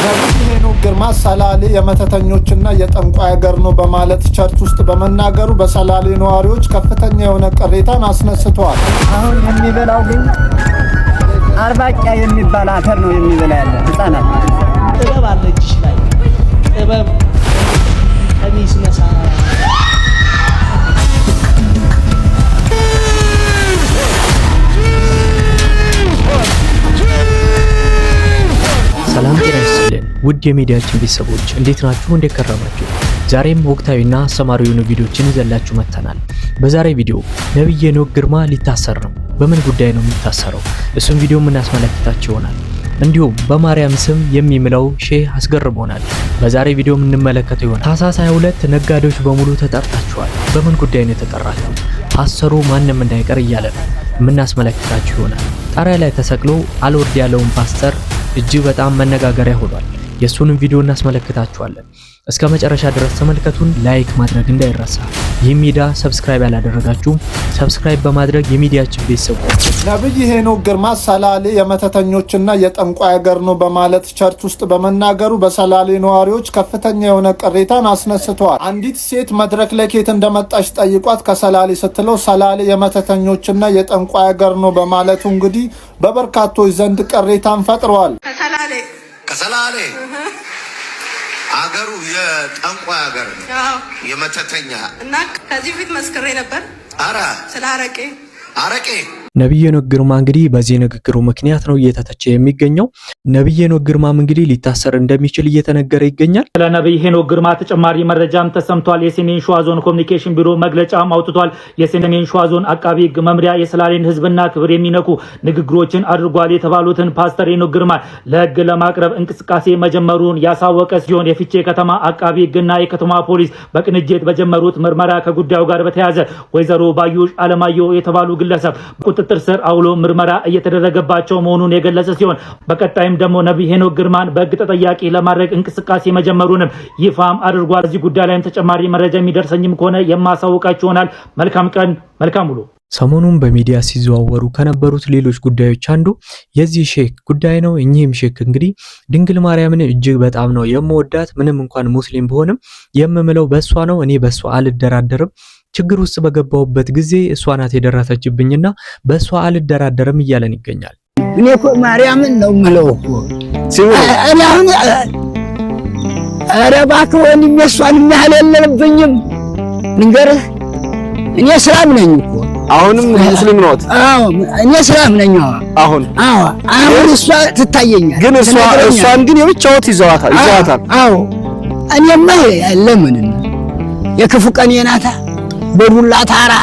ነብይ ሄኖክ ግርማ ሰላሌ የመተተኞችና የጠንቋይ ሀገር ነው በማለት ቸርች ውስጥ በመናገሩ በሰላሌ ነዋሪዎች ከፍተኛ የሆነ ቅሬታን አስነስተዋል። አሁን የሚበላው ግን አርባቂያ የሚባል አተር ነው የሚበላ ያለ ህፃናት። ጥበብ አለ እጅሽ ላይ ጥበብ ቀሚስ ነሳ ሰላም ጤና ይስጥልን ውድ የሚዲያችን ቤተሰቦች እንዴት ናችሁ? እንዴት ከረማችሁ? ዛሬም ወቅታዊና አስተማሪ የሆኑ ቪዲዮዎችን ይዘላችሁ መጥተናል። በዛሬ ቪዲዮ ነብይ ሄኖክ ግርማ ሊታሰር ነው። በምን ጉዳይ ነው የሚታሰረው? እሱን ቪዲዮ የምናስመለክታችሁ ይሆናል። እንዲሁም በማርያም ስም የሚምለው ሼህ አስገርሞናል። በዛሬ ቪዲዮ የምንመለከተው ይሆናል። ታህሳስ 22 ነጋዴዎች በሙሉ ተጠርታችኋል። በምን ጉዳይ ነው የተጠራችሁ? አሰሩ ማንም እንዳይቀር እያለ ነው የምናስመለክታችሁ ይሆናል። ጣሪያ ላይ ተሰቅሎ አልወርድ ያለውን ፓስተር እጅግ በጣም መነጋገሪያ ሆኗል። የሱንም ቪዲዮ እናስመለክታችኋለን። እስከ መጨረሻ ድረስ ተመልከቱን። ላይክ ማድረግ እንዳይረሳ። ይህ ሚዲያ ሰብስክራይብ ያላደረጋችሁ ሰብስክራይብ በማድረግ የሚዲያችን ቤተሰቦች። ነብይ ሄኖክ ግርማ ሰላሌ የመተተኞችና የጠንቋይ ሀገር ነው በማለት ቸርች ውስጥ በመናገሩ በሰላሌ ነዋሪዎች ከፍተኛ የሆነ ቅሬታን አስነስተዋል። አንዲት ሴት መድረክ ላይ ከየት እንደመጣች ጠይቋት ከሰላሌ ስትለው ሰላሌ የመተተኞችና የጠንቋይ ሀገር ነው በማለቱ እንግዲህ በበርካቶች ዘንድ ቅሬታን ፈጥረዋል። ከሰላሌ አገሩ የጠንቋይ ሀገር ነው የመተተኛ እና ከዚህ ፊት መስክሬ ነበር። ስለ አረቄ ነብይ ሄኖክ ግርማ እንግዲህ በዚህ ንግግሩ ምክንያት ነው እየተተቸ የሚገኘው። ነብይ ሄኖክ ግርማም እንግዲህ ሊታሰር እንደሚችል እየተነገረ ይገኛል። ለነብይ ሄኖክ ግርማ ተጨማሪ መረጃም ተሰምቷል። የሰሜን ሸዋ ዞን ኮሚኒኬሽን ቢሮ መግለጫም አውጥቷል። የሰሜን ሸዋ ዞን አቃቢ ሕግ መምሪያ የሰላሌን ሕዝብና ክብር የሚነኩ ንግግሮችን አድርጓል የተባሉትን ፓስተር ሄኖክ ግርማ ለሕግ ለማቅረብ እንቅስቃሴ መጀመሩን ያሳወቀ ሲሆን የፊቼ ከተማ አቃቢ ሕግና የከተማ ፖሊስ በቅንጅት በጀመሩት ምርመራ ከጉዳዩ ጋር በተያያዘ ወይዘሮ ባዩሽ አለማየሁ የተባሉ ግለሰብ ቁጥጥር ስር አውሎ ምርመራ እየተደረገባቸው መሆኑን የገለጸ ሲሆን በቀጣይም ደግሞ ነብይ ሄኖክ ግርማን በሕግ ተጠያቂ ለማድረግ እንቅስቃሴ መጀመሩንም ይፋም አድርጓል። እዚህ ጉዳይ ላይም ተጨማሪ መረጃ የሚደርሰኝም ከሆነ የማሳውቃችሁ ይሆናል። መልካም ቀን፣ መልካም ውሎ። ሰሞኑን በሚዲያ ሲዘዋወሩ ከነበሩት ሌሎች ጉዳዮች አንዱ የዚህ ሼክ ጉዳይ ነው። እኚህም ሼክ እንግዲህ ድንግል ማርያምን እጅግ በጣም ነው የምወዳት፣ ምንም እንኳን ሙስሊም ብሆንም የምምለው በሷ ነው፣ እኔ በሷ አልደራደርም፣ ችግር ውስጥ በገባውበት ጊዜ እሷ ናት የደረሰችብኝና በሷ አልደራደርም እያለን ይገኛል። እኔ እኮ ማርያምን ነው የምለው እኮ እኔ አሁን ኧረ እባክህ ወንድሜ እሷን የሚያህል የለብኝም። ልንገርህ እኔ እስላም ነኝ እኮ አሁንም ሙስሊም ነዎት? አዎ እኔ እስላም ነኝ። አሁን እሷ ትታየኛል፣ ግን እሷን ግን የብቻዎት ይዘዋታል። አዎ እኔማ ለምን የክፉ ቀን የናታ በዱላ ታራ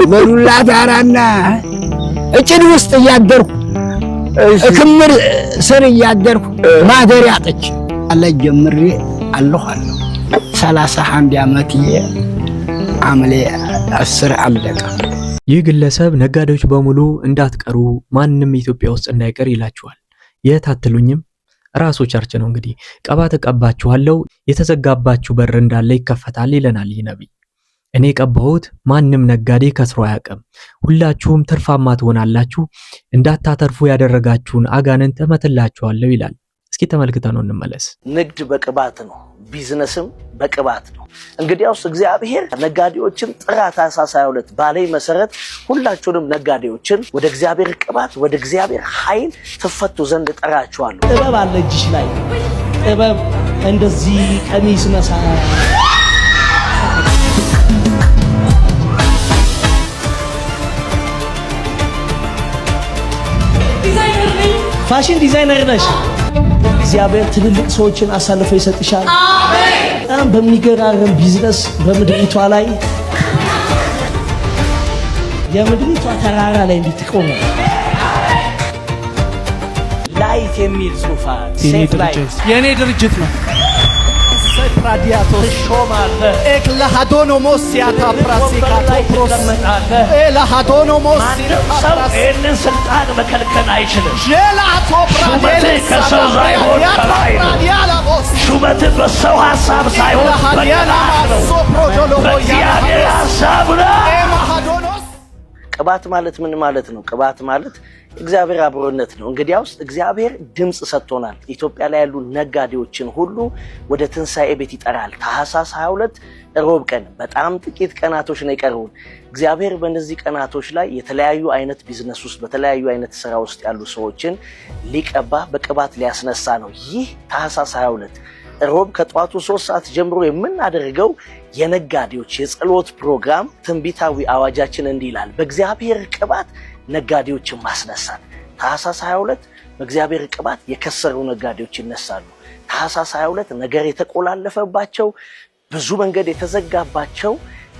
በዱላ ታራና እጭድ ውስጥ እያደርኩ ክምር ስር እያደርኩ ማደር ያጠች አለ ጀምሬ አለሁ 31 ዓመት አምሌ 10 አለቀ። ይህ ግለሰብ ነጋዴዎች በሙሉ እንዳትቀሩ ማንንም ኢትዮጵያ ውስጥ እንዳይቀር ይላችኋል። የት አትሉኝም? ራሱ ቸርች ነው እንግዲህ ቀባ ተቀባችኋለሁ የተዘጋባችሁ በር እንዳለ ይከፈታል ይለናል ይህ ነብይ። እኔ ቀባሁት ማንም ነጋዴ ከስሮ አያውቅም፣ ሁላችሁም ትርፋማ ትሆናላችሁ፣ እንዳታተርፉ ያደረጋችሁን አጋንንት እመትላችኋለሁ ይላል። እስኪ ተመልክተን እንመለስ። ንግድ በቅባት ነው፣ ቢዝነስም በቅባት ነው። እንግዲያውስ እግዚአብሔር ነጋዴዎችን ጥራት ታህሳስ 22 ባለይ መሰረት ሁላችሁንም ነጋዴዎችን ወደ እግዚአብሔር ቅባት ወደ እግዚአብሔር ኃይል ተፈቱ ዘንድ ጠራችኋለሁ። ጥበብ አለ እጅሽ ላይ ጥበብ እንደዚህ ቀሚስ ነሳ ፋሽን ዲዛይነር ነሽ። እግዚአብሔር ትልልቅ ሰዎችን አሳልፎ ይሰጥሻል። በጣም በሚገራርም ቢዝነስ በምድሪቷ ላይ የምድሪቷ ተራራ ላይ እንድትቆሙ ላይት የሚል ጽሑፍ የኔ ድርጅት ነው። ራዲያቶስ ሾማለ ኤክላሃዶኖሞሲያታ ፕራሲካቶ ፕሮሰመጣለ ኤላሃዶኖሞሲያታ ይህንን ስልጣን መከልከል አይችልም። ጀላቶ ሹመትህ ከሰው ሳይሆን ከላይ ነው። ሹመትህ በሰው ሀሳብ ሳይሆን በእግዚአብሔር ሀሳብ ነው። ቅባት ማለት ምን ማለት ነው? ቅባት ማለት እግዚአብሔር አብሮነት ነው። እንግዲያውስ እግዚአብሔር ድምጽ ሰጥቶናል። ኢትዮጵያ ላይ ያሉ ነጋዴዎችን ሁሉ ወደ ትንሣኤ ቤት ይጠራል። ታኅሳስ 22 ሮብ ቀን በጣም ጥቂት ቀናቶች ነው የቀሩን። እግዚአብሔር በእነዚህ ቀናቶች ላይ የተለያዩ አይነት ቢዝነስ ውስጥ በተለያዩ አይነት ስራ ውስጥ ያሉ ሰዎችን ሊቀባ በቅባት ሊያስነሳ ነው። ይህ ታኅሳስ 22 ሮብ ከጠዋቱ 3 ሰዓት ጀምሮ የምናደርገው የነጋዴዎች የጸሎት ፕሮግራም ትንቢታዊ አዋጃችን እንዲህ ይላል። በእግዚአብሔር ቅባት ነጋዴዎችን ማስነሳት። ታኅሳስ 22 በእግዚአብሔር ቅባት የከሰሩ ነጋዴዎች ይነሳሉ። ታኅሳስ 22 ነገር የተቆላለፈባቸው ብዙ መንገድ የተዘጋባቸው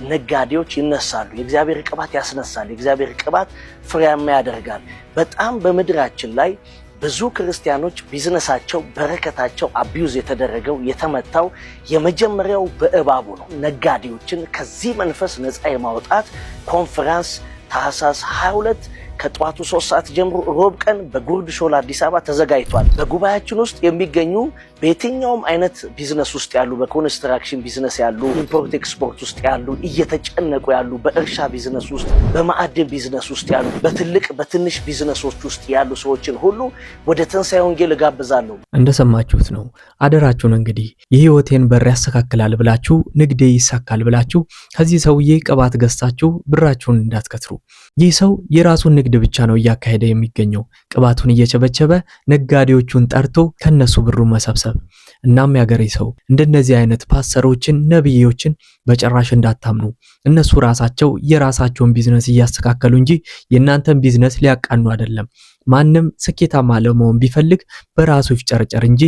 ነጋዴዎች ይነሳሉ። የእግዚአብሔር ቅባት ያስነሳል። የእግዚአብሔር ቅባት ፍሬያማ ያደርጋል። በጣም በምድራችን ላይ ብዙ ክርስቲያኖች ቢዝነሳቸው በረከታቸው አቢዩዝ የተደረገው የተመታው የመጀመሪያው በእባቡ ነው። ነጋዴዎችን ከዚህ መንፈስ ነፃ የማውጣት ኮንፈረንስ ታኅሳስ 22 ከጠዋቱ 3 ሰዓት ጀምሮ ሮብ ቀን በጉርድ ሾላ አዲስ አበባ ተዘጋጅቷል። በጉባኤያችን ውስጥ የሚገኙ በየትኛውም አይነት ቢዝነስ ውስጥ ያሉ፣ በኮንስትራክሽን ቢዝነስ ያሉ፣ ኢምፖርት ኤክስፖርት ውስጥ ያሉ፣ እየተጨነቁ ያሉ፣ በእርሻ ቢዝነስ ውስጥ፣ በማዕድን ቢዝነስ ውስጥ ያሉ፣ በትልቅ በትንሽ ቢዝነሶች ውስጥ ያሉ ሰዎችን ሁሉ ወደ ትንሣኤ ወንጌል እጋብዛለሁ። እንደሰማችሁት ነው። አደራችሁን እንግዲህ የህይወቴን በር ያስተካክላል ብላችሁ ንግዴ ይሳካል ብላችሁ ከዚህ ሰውዬ ቅባት ገዝታችሁ ብራችሁን እንዳትከትሩ። ይህ ሰው የራሱን ንግድ ብቻ ነው እያካሄደ የሚገኘው። ቅባቱን እየቸበቸበ ነጋዴዎቹን ጠርቶ ከነሱ ብሩን መሰብሰብ። እናም ያገሬ ሰው እንደነዚህ አይነት ፓስተሮችን ነብዮችን በጭራሽ እንዳታምኑ። እነሱ ራሳቸው የራሳቸውን ቢዝነስ እያስተካከሉ እንጂ የእናንተን ቢዝነስ ሊያቃኑ አይደለም። ማንም ስኬታማ ለመሆን ቢፈልግ በራሱ ይፍጨርጨር እንጂ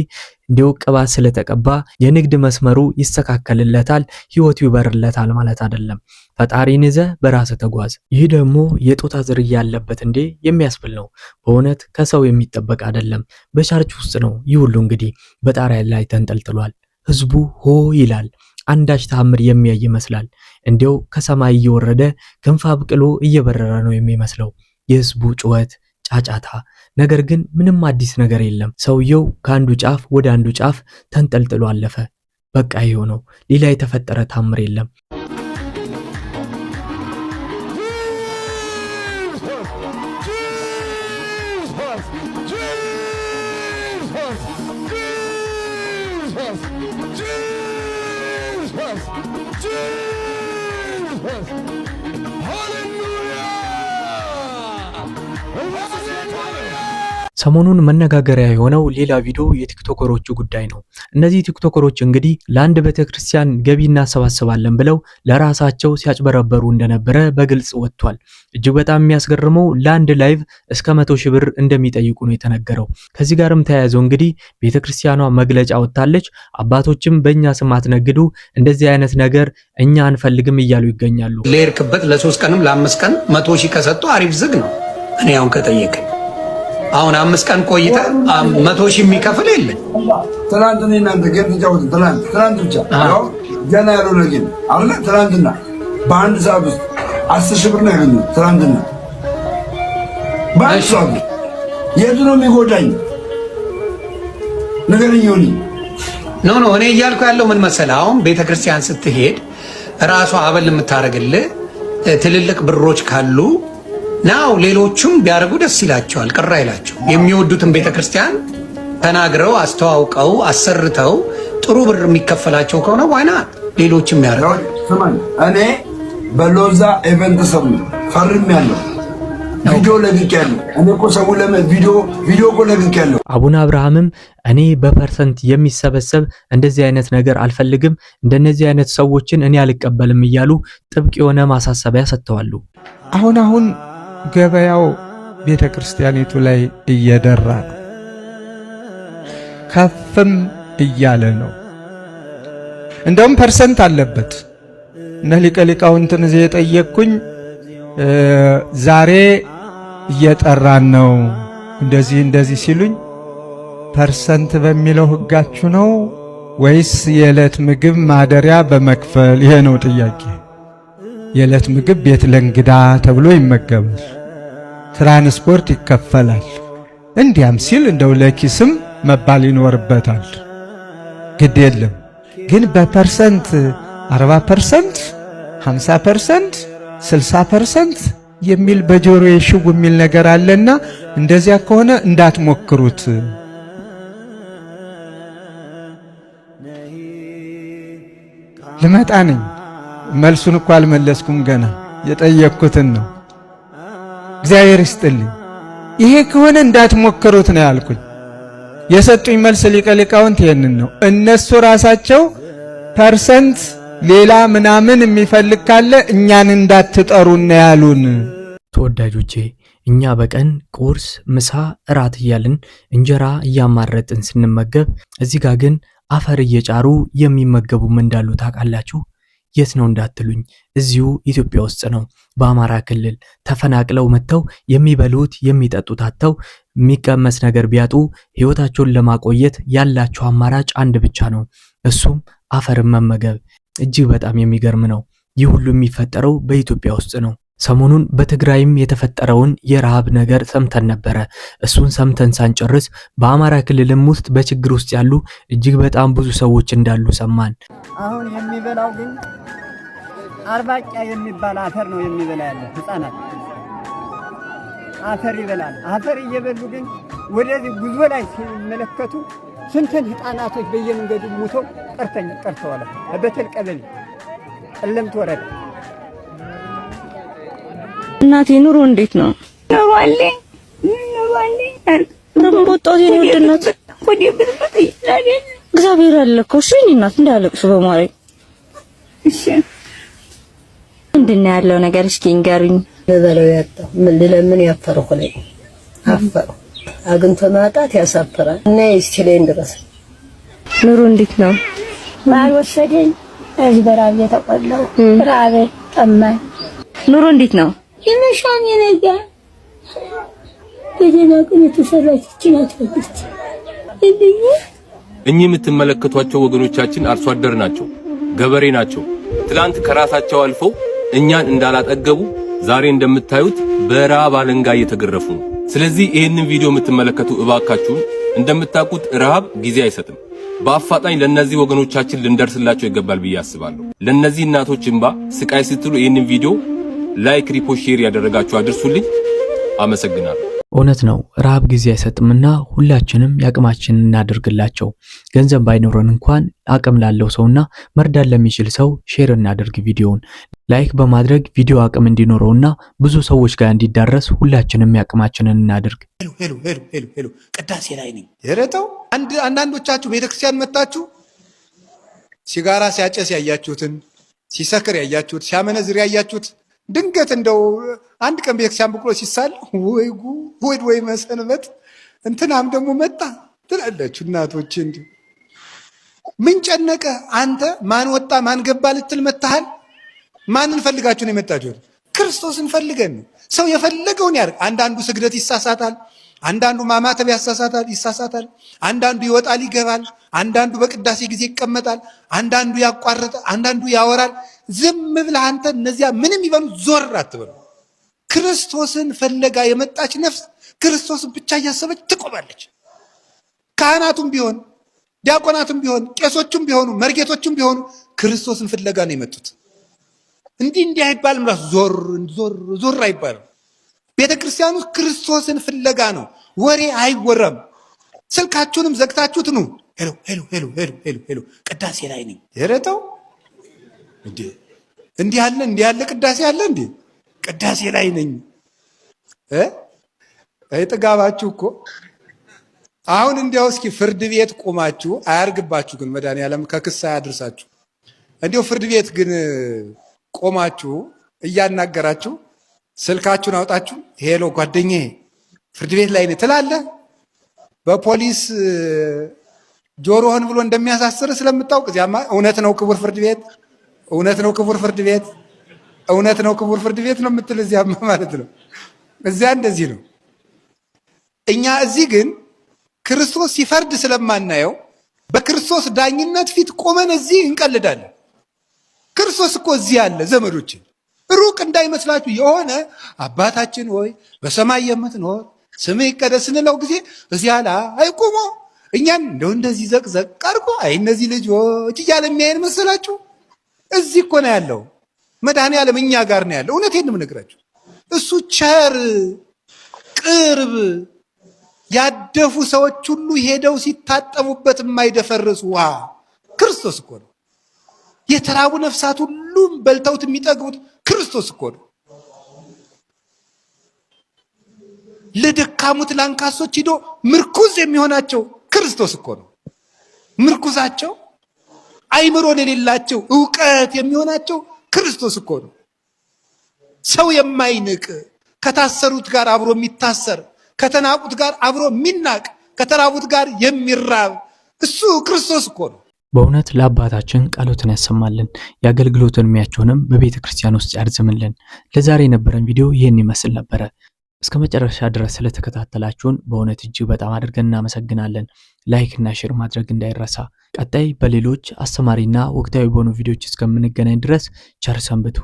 እንዲው ቅባት ስለተቀባ የንግድ መስመሩ ይስተካከልለታል፣ ህይወቱ ይበርለታል ማለት አይደለም። ፈጣሪን ይዘህ በራስህ ተጓዝ። ይህ ደግሞ የጦታ ዝርያ ያለበት እንዴ የሚያስብል ነው። በእውነት ከሰው የሚጠበቅ አይደለም። በቻርች ውስጥ ነው ይህ ሁሉ እንግዲህ በጣሪያ ላይ ተንጠልጥሏል። ህዝቡ ሆ ይላል። አንዳች ተአምር የሚያይ ይመስላል። እንዲው ከሰማይ እየወረደ ክንፍ አብቅሎ እየበረረ ነው የሚመስለው የህዝቡ ጩኸት ጫጫታ። ነገር ግን ምንም አዲስ ነገር የለም። ሰውየው ከአንዱ ጫፍ ወደ አንዱ ጫፍ ተንጠልጥሎ አለፈ። በቃ ይሄው ነው። ሌላ የተፈጠረ ታምር የለም። ሰሞኑን መነጋገሪያ የሆነው ሌላ ቪዲዮ የቲክቶከሮቹ ጉዳይ ነው። እነዚህ ቲክቶከሮች እንግዲህ ለአንድ ቤተክርስቲያን ገቢ እናሰባስባለን ብለው ለራሳቸው ሲያጭበረበሩ እንደነበረ በግልጽ ወጥቷል። እጅግ በጣም የሚያስገርመው ለአንድ ላይቭ እስከ 100,000 ብር እንደሚጠይቁ ነው የተነገረው። ከዚህ ጋርም ተያይዞ እንግዲህ ቤተክርስቲያኗ መግለጫ ወጥታለች። አባቶችም በእኛ ስም አትነግዱ፣ እንደዚህ አይነት ነገር እኛ አንፈልግም እያሉ ይገኛሉ። ለርክበት ለ3 ቀንም ለ5 ቀን 100,000 ከሰጡ አሪፍ ዝግ ነው። እኔ አሁን ከጠየቀኝ አሁን 5 ቀን ቆይተ 100,000 የሚከፍል የለም። ትናንት እኔ እናንተ ጌም ተጫወትን። ትናንት ብቻ ያው ገና ያልሆነ ጌም አሁን ትናንትና በአንድ ሰዓት ውስጥ 10,000 ብር ነው ያገኘሁት። ትናንትና በአንድ ሰዓት ውስጥ የቱ ነው የሚጎዳኝ? ንገረኝ። ኖ እኔ እያልኩ ያለው ምን መሰለህ፣ አሁን ቤተክርስቲያን ስትሄድ ራሷ አበል የምታደርግልህ ትልልቅ ብሮች ካሉ ናው ሌሎቹም ቢያደርጉ ደስ ይላቸዋል፣ ቅር አይላቸው። የሚወዱትን ቤተክርስቲያን ተናግረው አስተዋውቀው አሰርተው ጥሩ ብር የሚከፈላቸው ከሆነ ዋና ሌሎችም ያደርጋሉ። እኔ በሎዛ ኢቨንት ሰው ፈርሜያለሁ፣ ቪዲዮ ለቅቄያለሁ። እኔ እኮ ሰው ቪዲዮ እኮ ለቅቄያለሁ። አቡነ አብርሃምም እኔ በፐርሰንት የሚሰበሰብ እንደዚህ አይነት ነገር አልፈልግም፣ እንደነዚህ አይነት ሰዎችን እኔ አልቀበልም እያሉ ጥብቅ የሆነ ማሳሰቢያ ሰጥተዋል። አሁን ገበያው ቤተክርስቲያኒቱ ላይ እየደራ ነው፣ ከፍም እያለ ነው። እንደውም ፐርሰንት አለበት። እነ ሊቀ ሊቃውንትን እዚህ የጠየቅኩኝ ዛሬ እየጠራን ነው እንደዚህ ሲሉኝ ፐርሰንት በሚለው ህጋችሁ ነው ወይስ የዕለት ምግብ ማደሪያ በመክፈል? ይሄ ነው ጥያቄ። የዕለት ምግብ ቤት ለእንግዳ ተብሎ ይመገባል፣ ትራንስፖርት ይከፈላል። እንዲያም ሲል እንደው ለኪስም መባል ይኖርበታል። ግድ የለም ግን በፐርሰንት 40%፣ 50%፣ 60% የሚል በጆሮዬ ሽው የሚል ነገር አለና እንደዚያ ከሆነ እንዳትሞክሩት። ልመጣ ነኝ። መልሱን እኮ አልመለስኩም ገና የጠየቅኩትን ነው። እግዚአብሔር ይስጥልኝ። ይሄ ከሆነ እንዳትሞክሩት ነው ያልኩኝ። የሰጡኝ መልስ ሊቀ ሊቃውንት ይሄንን ነው። እነሱ ራሳቸው ፐርሰንት ሌላ ምናምን የሚፈልግ ካለ እኛን እንዳትጠሩ ነው ያሉን። ተወዳጆቼ እኛ በቀን ቁርስ፣ ምሳ፣ እራት እያልን እንጀራ እያማረጥን ስንመገብ እዚህ ጋር ግን አፈር እየጫሩ የሚመገቡም እንዳሉ ታውቃላችሁ። የት ነው እንዳትሉኝ፣ እዚሁ ኢትዮጵያ ውስጥ ነው። በአማራ ክልል ተፈናቅለው መጥተው የሚበሉት የሚጠጡት አጥተው የሚቀመስ ነገር ቢያጡ ህይወታቸውን ለማቆየት ያላቸው አማራጭ አንድ ብቻ ነው፣ እሱም አፈርን መመገብ። እጅግ በጣም የሚገርም ነው። ይህ ሁሉ የሚፈጠረው በኢትዮጵያ ውስጥ ነው። ሰሞኑን በትግራይም የተፈጠረውን የረሃብ ነገር ሰምተን ነበረ። እሱን ሰምተን ሳንጨርስ በአማራ ክልልም ውስጥ በችግር ውስጥ ያሉ እጅግ በጣም ብዙ ሰዎች እንዳሉ ሰማን። አሁን የሚበላው ግን አርባጫ የሚባል አፈር ነው የሚበላ ያለ ህፃናት አፈር ይበላል። አፈር እየበሉ ግን ወደዚህ ጉዞ ላይ ሲመለከቱ ስንትን ህፃናቶች በየመንገዱ ሞተው ቀርተዋል። በበተል ቀበሌ ጠለምት ወረዳ። እናቴ ኑሮ እንዴት ነው? ኑሮ አለ ረምቦጣው የወደናት ወዲ ብትበት ይላል። እግዚአብሔር አለ እኮ እሺ። እናት እንዳለቅሱ በማረኝ እሺ። ምንድን ነው ያለው ነገር እስኪ ንገሩኝ። ለበለው ያጣው ምን ለምን ያፈረው ላይ አፈረው አግንቶ ማጣት ያሳፈራል። እና እስኪሌን ድረስ ኑሮ እንዴት ነው? ማን ወሰደኝ እዚህ በራብ የተቆለው ራብ ጠማኝ። ኑሮ እንዴት ነው? የመሻን የነጋ በደናቅን የተሰራች ጭናት ወጥት እኚህ የምትመለከቷቸው ወገኖቻችን አርሶ አደር ናቸው፣ ገበሬ ናቸው። ትላንት ከራሳቸው አልፈው እኛን እንዳላጠገቡ ዛሬ እንደምታዩት በረሃብ አለንጋ እየተገረፉ ነው። ስለዚህ ይህንን ቪዲዮ የምትመለከቱ እባካችሁን እንደምታውቁት ረሃብ ጊዜ አይሰጥም። በአፋጣኝ ለነዚህ ወገኖቻችን ልንደርስላቸው ይገባል ብዬ አስባለሁ። ለነዚህ እናቶች እንባ ስቃይ ስትሉ ይህንን ቪዲዮ ላይክ፣ ሪፖስት፣ ሼር ያደረጋችሁ አድርሱልኝ። አመሰግናለሁ። እውነት ነው፣ ረሃብ ጊዜ አይሰጥምና ሁላችንም ያቅማችንን እናድርግላቸው። ገንዘብ ባይኖረን እንኳን አቅም ላለው ሰውና መርዳት ለሚችል ሰው ሼር እናድርግ። ቪዲዮውን ላይክ በማድረግ ቪዲዮ አቅም እንዲኖረውና ብዙ ሰዎች ጋር እንዲዳረስ ሁላችንም ያቅማችንን እናድርግ። ሄሎ ቅዳሴ ላይ ነኝ። የረተው አንዳንዶቻችሁ ቤተክርስቲያን መጣችሁ ሲጋራ ሲያጨስ ያያችሁትን፣ ሲሰክር ያያችሁት፣ ሲያመነዝር ያያችሁት ድንገት እንደው አንድ ቀን ቤተክርስቲያን ብሎ ሲሳል ወይ ጉድ ወይ መሰንበት እንትናም ደግሞ መጣ ትላለች። እናቶች እንዲህ ምን ጨነቀ አንተ? ማን ወጣ ማን ገባ ልትል መጣሃል? ማንን ፈልጋችሁ ነው የመጣችሁት? ክርስቶስን ፈልገን። ሰው የፈለገውን ያርግ። አንዳንዱ ስግደት ይሳሳታል፣ አንዳንዱ ማማተብ ይሳሳታል፣ አንዳንዱ ይወጣል ይገባል፣ አንዳንዱ በቅዳሴ ጊዜ ይቀመጣል፣ አንዳንዱ ያቋርጣል፣ አንዳንዱ ያወራል። ዝም ብለህ አንተ እነዚያ ምንም ይበሉ ዞር አትበሉ። ክርስቶስን ፈለጋ የመጣች ነፍስ ክርስቶስን ብቻ እያሰበች ትቆማለች። ካህናቱም ቢሆን ዲያቆናቱም ቢሆን ቄሶቹም ቢሆኑ መርጌቶቹም ቢሆኑ ክርስቶስን ፍለጋ ነው የመጡት። እንዲህ አይባልም። ራሱ ዞር አይባልም። ቤተ ክርስቲያኑ ክርስቶስን ፍለጋ ነው። ወሬ አይወራም። ስልካችሁንም ዘግታችሁት ነው። ሄሎ ቅዳሴ ላይ ነኝ። የረተው እንዲህ ያለ ቅዳሴ አለ እንዴ? ቅዳሴ ላይ ነኝ። ጥጋባችሁ እኮ አሁን እንዲያው እስኪ ፍርድ ቤት ቆማችሁ አያርግባችሁ፣ ግን መድኃኒዓለም ከክስ አያድርሳችሁ። እንዲያው ፍርድ ቤት ግን ቆማችሁ እያናገራችሁ ስልካችሁን አውጣችሁ ሄሎ ጓደኛዬ ፍርድ ቤት ላይ ነኝ ትላለህ። በፖሊስ ጆሮህን ብሎ እንደሚያሳስር ስለምታውቅ እዚያማ እውነት ነው ክቡር ፍርድ ቤት፣ እውነት ነው ክቡር ፍርድ ቤት፣ እውነት ነው ክቡር ፍርድ ቤት ነው የምትል እዚያማ ማለት ነው። እዚያ እንደዚህ ነው። እኛ እዚህ ግን ክርስቶስ ሲፈርድ ስለማናየው በክርስቶስ ዳኝነት ፊት ቆመን እዚህ እንቀልዳለን። ክርስቶስ እኮ እዚህ አለ ዘመዶች፣ ሩቅ እንዳይመስላችሁ። የሆነ አባታችን ሆይ በሰማይ የምትኖር ስምህ ይቀደስ ስንለው ጊዜ እዚያ ላይ ቆሞ እኛን እንደዚህ ዘቅዘቅ አድርጎ አይ እነዚህ ልጆች እያለ የሚያየን መሰላችሁ? እዚህ እኮ ነው ያለው መድኃኒዓለም፣ እኛ ጋር ነው ያለው። እውነቴን ነው የምነግራችሁ። እሱ ቸር ቅርብ ያደፉ ሰዎች ሁሉ ሄደው ሲታጠቡበት የማይደፈርስ ውሃ ክርስቶስ እኮ ነው። የተራቡ ነፍሳት ሁሉም በልተውት የሚጠግቡት ክርስቶስ እኮ ነው። ለደካሙት ላንካሶች ሂዶ ምርኩዝ የሚሆናቸው ክርስቶስ እኮ ነው። ምርኩዛቸው አይምሮ ለሌላቸው ዕውቀት የሚሆናቸው ክርስቶስ እኮ ነው። ሰው የማይንቅ ከታሰሩት ጋር አብሮ የሚታሰር ከተናቁት ጋር አብሮ የሚናቅ ከተራቡት ጋር የሚራብ እሱ ክርስቶስ እኮ ነው። በእውነት ለአባታችን ቃሎትን ያሰማልን፣ የአገልግሎትን ዕድሜያቸውንም በቤተ ክርስቲያን ውስጥ ያርዝምልን። ለዛሬ የነበረን ቪዲዮ ይህን ይመስል ነበረ። እስከ መጨረሻ ድረስ ስለተከታተላችሁን በእውነት እጅግ በጣም አድርገን እናመሰግናለን። ላይክ እና ሼር ማድረግ እንዳይረሳ። ቀጣይ በሌሎች አስተማሪና ወቅታዊ በሆኑ ቪዲዮዎች እስከምንገናኝ ድረስ ቸር ሰንብቱ።